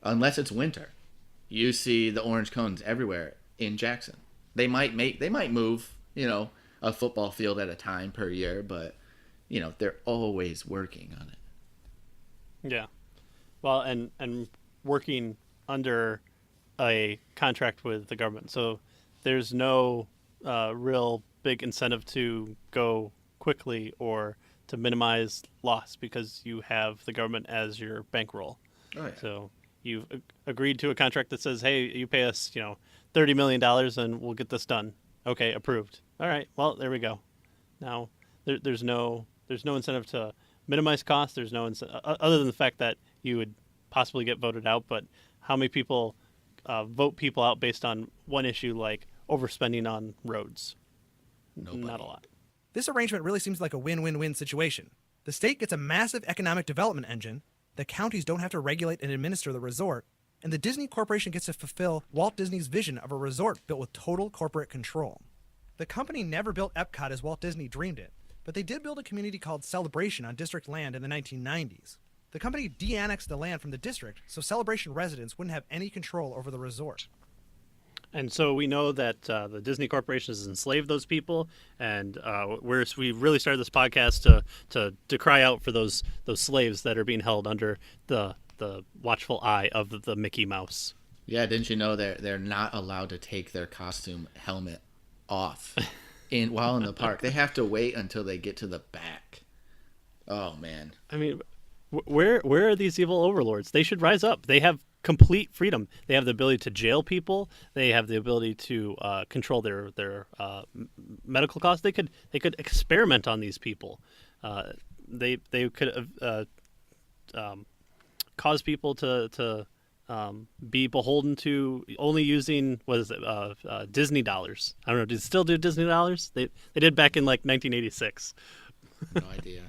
unless it's winter, you see the orange cones everywhere in Jackson. They might move, you know, a football field at a time per year, but you know, they're always working on it. Yeah. Well, and working under a contract with the government. So there's no real big incentive to go quickly or to minimize loss because you have the government as your bankroll. Oh, yeah. So you've agreed to a contract that says, hey, you pay us, you know, $30 million and we'll get this done. Okay, approved. All right, well, there we go. Now, there's no incentive to minimize costs. There's no incentive, other than the fact that you would possibly get voted out. But how many people vote people out based on one issue like overspending on roads? Nobody. Not a lot. This arrangement really seems like a win-win-win situation. The state gets a massive economic development engine, the counties don't have to regulate and administer the resort, and the Disney Corporation gets to fulfill Walt Disney's vision of a resort built with total corporate control. The company never built Epcot as Walt Disney dreamed it, but they did build a community called Celebration on district land in the 1990s. The company de-annexed the land from the district, so Celebration residents wouldn't have any control over the resort. And so we know that the Disney Corporation has enslaved those people, and we really started this podcast to cry out for those slaves that are being held under the watchful eye of the Mickey Mouse. Yeah, didn't you know they're not allowed to take their costume helmet off while in the park? They have to wait until they get to the back. Oh man. I mean, where are these evil overlords? They should rise up. They have complete freedom. They have the ability to jail people. They have the ability to control their medical costs. They could experiment on these people. They could cause people to be beholden to only using Disney dollars. I don't know. Do they still do Disney dollars? They did back in like 1986. No idea.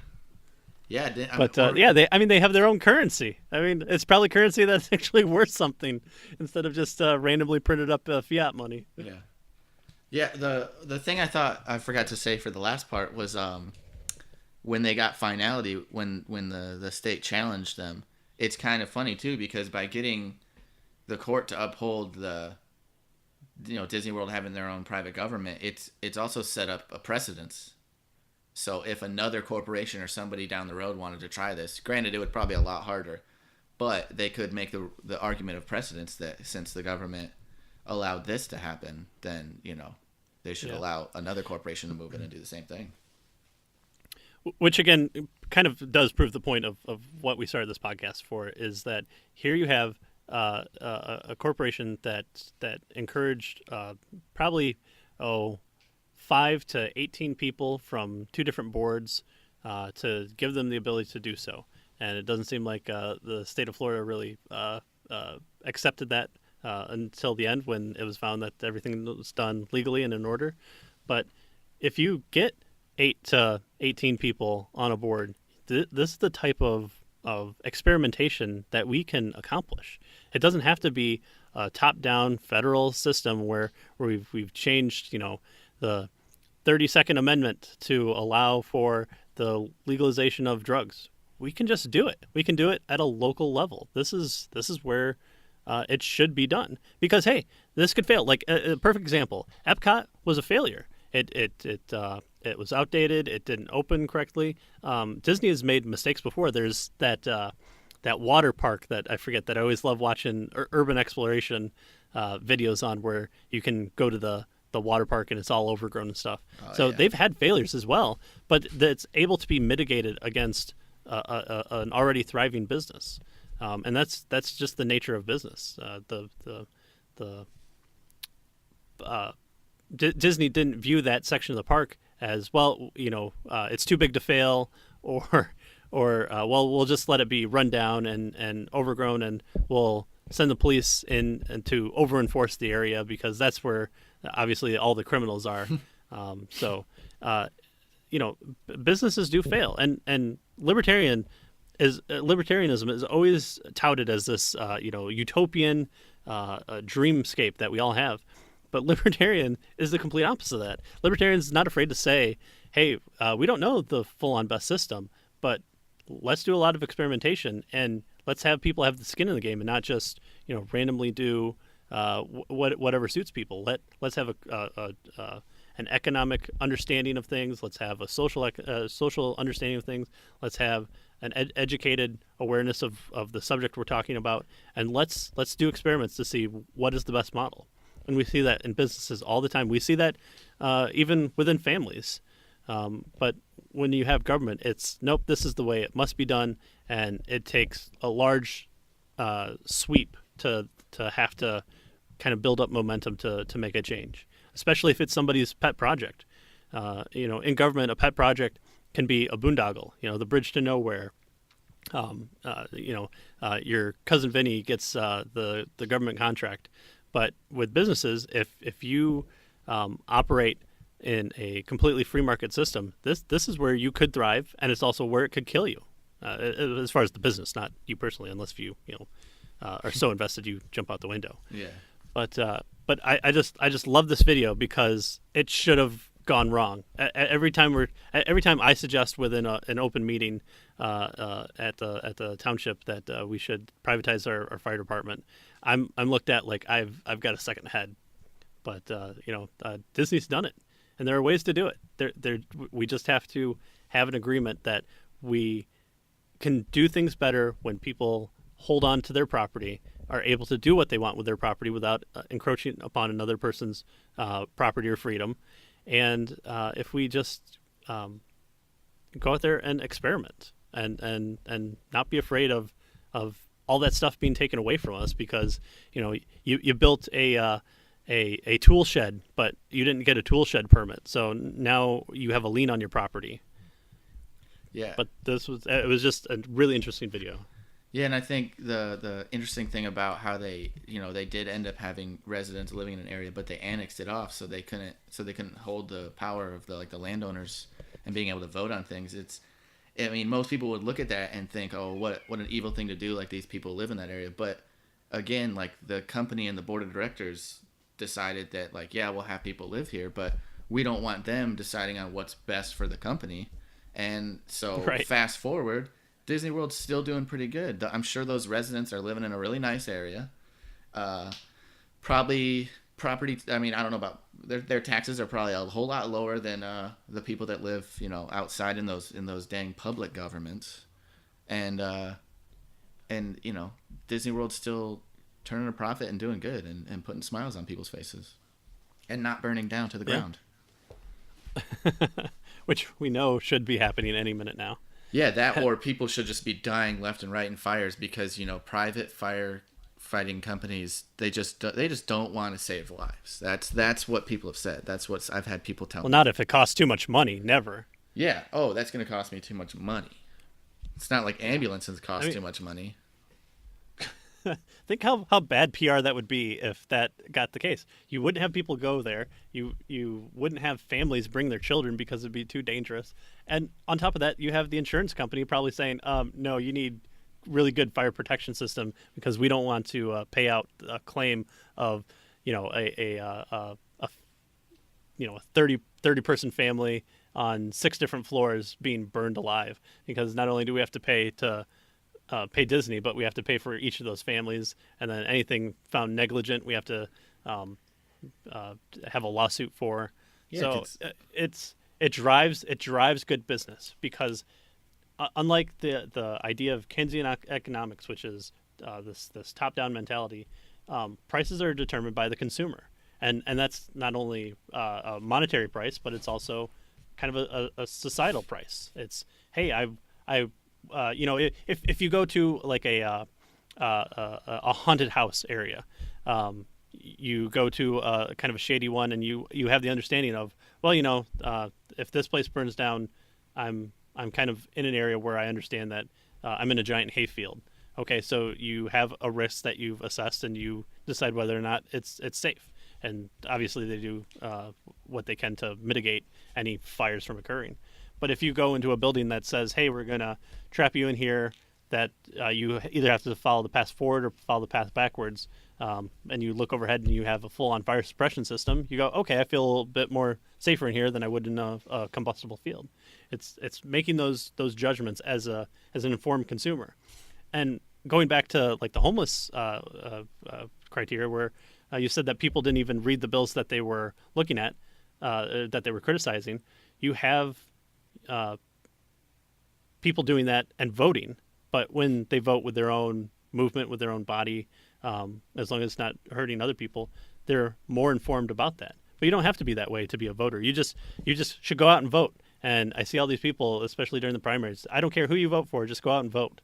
Yeah, they have their own currency. I mean, it's probably currency that's actually worth something instead of just randomly printed up fiat money. Yeah. The thing I thought I forgot to say for the last part was when they got finality, when the state challenged them. It's kind of funny too because by getting the court to uphold Disney World having their own private government, it's also set up a precedence. So if another corporation or somebody down the road wanted to try this, granted it would probably be a lot harder, but they could make the argument of precedence that since the government allowed this to happen, then they should allow another corporation to move in and do the same thing. Which again kind of does prove the point of what we started this podcast for, is that here you have a corporation that encouraged probably 5 to 18 people from 2 different boards to give them the ability to do so. And it doesn't seem like the state of Florida really accepted that until the end when it was found that everything was done legally and in order. But if you get 8 to 18 people on a board, this is the type of experimentation that we can accomplish. It doesn't have to be a top-down federal system where we've changed, the 32nd Amendment to allow for the legalization of drugs. We can just do it. We can do it at a local level. This is where it should be done. Because hey, this could fail. Like a perfect example, Epcot was a failure. It was outdated. It didn't open correctly. Disney has made mistakes before. There's that that water park that I forget that I always love watching urban exploration videos on, where you can go to the water park and it's all overgrown and stuff. So yeah. they've had failures as well, but that's able to be mitigated against an already thriving business, and that's just the nature of business. Disney didn't view that section of the park as, well, it's too big to fail, or well, we'll just let it be run down and overgrown, and we'll send the police in and to over enforce the area, because that's where obviously all the criminals are. So businesses do fail, and libertarianism is always touted as this utopian dreamscape that we all have. But libertarian is the complete opposite of that. Libertarian is not afraid to say, hey, we don't know the full-on best system, but let's do a lot of experimentation, and let's have people have the skin in the game and not just randomly do whatever suits people. Let's have an economic understanding of things. Let's have a social understanding of things. Let's have an educated awareness of the subject we're talking about, and let's do experiments to see what is the best model. And we see that in businesses all the time. We see that even within families. But when you have government, it's nope, this is the way it must be done, and it takes a large sweep to have to kind of build up momentum to make a change, especially if it's somebody's pet project. In government, a pet project can be a boondoggle, the bridge to nowhere. Your cousin Vinny gets the government contract. But with businesses, if you operate in a completely free market system, this is where you could thrive, and it's also where it could kill you, as far as the business, not you personally, unless you are so invested you jump out the window. Yeah. But I just love this video because it should have gone wrong. Every time I suggest within an open meeting at the township that we should privatize our fire department, I'm looked at like I've got a second head. But Disney's done it, and there are ways to do it. We just have to have an agreement that we can do things better when people hold on to their property, are able to do what they want with their property without encroaching upon another person's property or freedom. And if we just go out there and experiment and not be afraid of all that stuff being taken away from us, because you built a tool shed, but you didn't get a tool shed permit, so now you have a lien on your property. Yeah. But it was just a really interesting video. Yeah, and I think the interesting thing about how they did end up having residents living in an area, but they annexed it off so they couldn't hold the power of the landowners and being able to vote on things. Most people would look at that and think, oh, what an evil thing to do, like these people live in that area. But again, like the company and the board of directors decided that, like, yeah, we'll have people live here, but we don't want them deciding on what's best for the company. And so Right. Fast forward, Disney World's still doing pretty good. I'm sure those residents are living in a really nice area. Probably property. I don't know about their taxes are probably a whole lot lower than the people that live outside in those dang public governments. And Disney World's still turning a profit and doing good and putting smiles on people's faces and not burning down to the ground. Which we know should be happening any minute now. Yeah, that, or people should just be dying left and right in fires because private firefighting companies they just don't want to save lives. That's what people have said. That's what I've had people tell me. Well, not if it costs too much money. Never. Yeah. Oh, that's going to cost me too much money. It's not like ambulances cost too much money. Think how bad PR that would be if that got the case. You wouldn't have people go there. You wouldn't have families bring their children because it'd be too dangerous. And on top of that, you have the insurance company probably saying, no, you need really good fire protection system because we don't want to pay out a claim of a 30 person family on 6 different floors being burned alive, because not only do we have to pay to pay Disney, but we have to pay for each of those families, and then anything found negligent, we have to have a lawsuit for. Yeah, so it drives good business, because unlike the idea of Keynesian economics, which is this top down mentality, prices are determined by the consumer, and that's not only a monetary price, but it's also kind of a societal price. It's, hey, if you go to like a haunted house area, you go to a kind of a shady one, and you have the understanding of, well, if this place burns down, I'm kind of in an area where I understand that I'm in a giant hayfield. Okay, so you have a risk that you've assessed, and you decide whether or not it's safe. And obviously, they do what they can to mitigate any fires from occurring. But if you go into a building that says, "Hey, we're gonna trap you in here," that you either have to follow the path forward or follow the path backwards, and you look overhead and you have a full-on fire suppression system, you go, "Okay, I feel a little bit more safer in here than I would in a combustible field." It's making those judgments as an informed consumer. And going back to like the homeless criteria, where you said that people didn't even read the bills that they were looking at, that they were criticizing. You have people doing that and voting, but when they vote with their own movement, with their own body, as long as it's not hurting other people, they're more informed about that. But you don't have to be that way to be a voter. You just should go out and vote. And I see all these people, especially during the primaries. I don't care who you vote for, just go out and vote.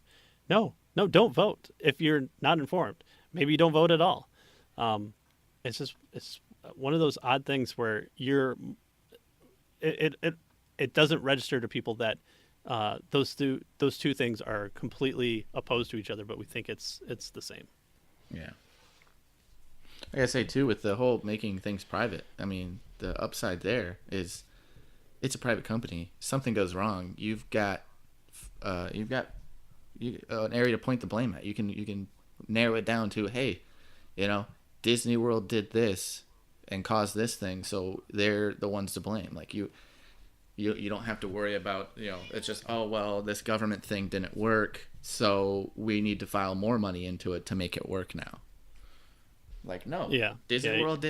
No, don't vote if you're not informed. Maybe you don't vote at all. It's one of those odd things where it doesn't register to people that those two things are completely opposed to each other, but we think it's the same. Yeah. Like I say too, with the whole making things private, I mean, the upside there is it's a private company. Something goes wrong, you've got an area to point the blame at. You can narrow it down to, hey, Disney World did this and caused this thing, so they're the ones to blame. Like you don't have to worry about, it's just, oh, well, this government thing didn't work, so we need to file more money into it to make it work now. Like, no. Yeah. Disney World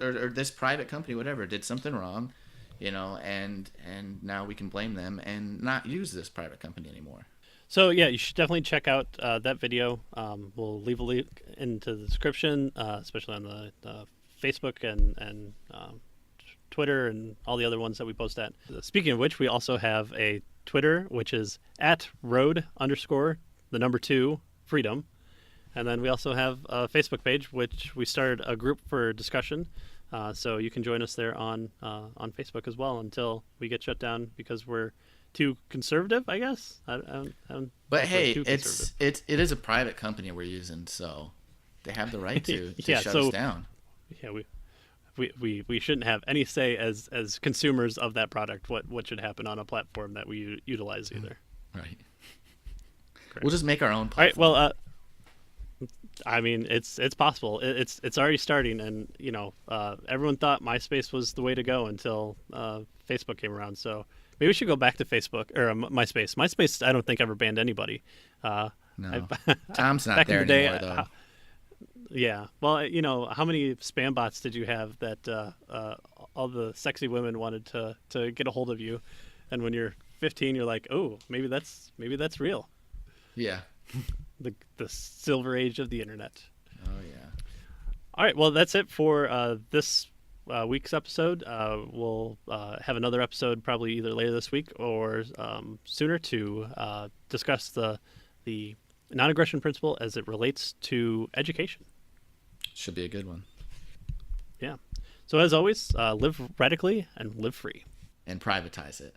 or this private company, whatever, did something wrong, and now we can blame them and not use this private company anymore. So, yeah, you should definitely check out that video. We'll leave a link into the description, especially on the Facebook and Twitter and all the other ones that we post at. Speaking of which, we also have a Twitter, which is @road_2freedom. And then we also have a Facebook page, which we started a group for discussion. So you can join us there on Facebook as well until we get shut down because we're too conservative, I guess. But hey, it is a private company we're using, so they have the right to shut us down. Yeah, we shouldn't have any say as consumers of that product what should happen on a platform that we utilize either. Right. Correct. We'll just make our own platform. All right. Well, I mean, it's possible. It's already starting, and everyone thought MySpace was the way to go until Facebook came around. So maybe we should go back to Facebook or MySpace. MySpace, I don't think ever banned anybody. No, Tom's not back there in the day, anymore, though. Yeah. Well, how many spam bots did you have that all the sexy women wanted to get a hold of you, and when you're 15, you're like, oh, maybe that's real. Yeah. The silver age of the internet. Oh yeah. All right. Well, that's it for this week's episode. We'll have another episode probably either later this week or sooner to discuss the non-aggression principle as it relates to education. Should be a good one. Yeah. So as always, live radically and live free. And privatize it.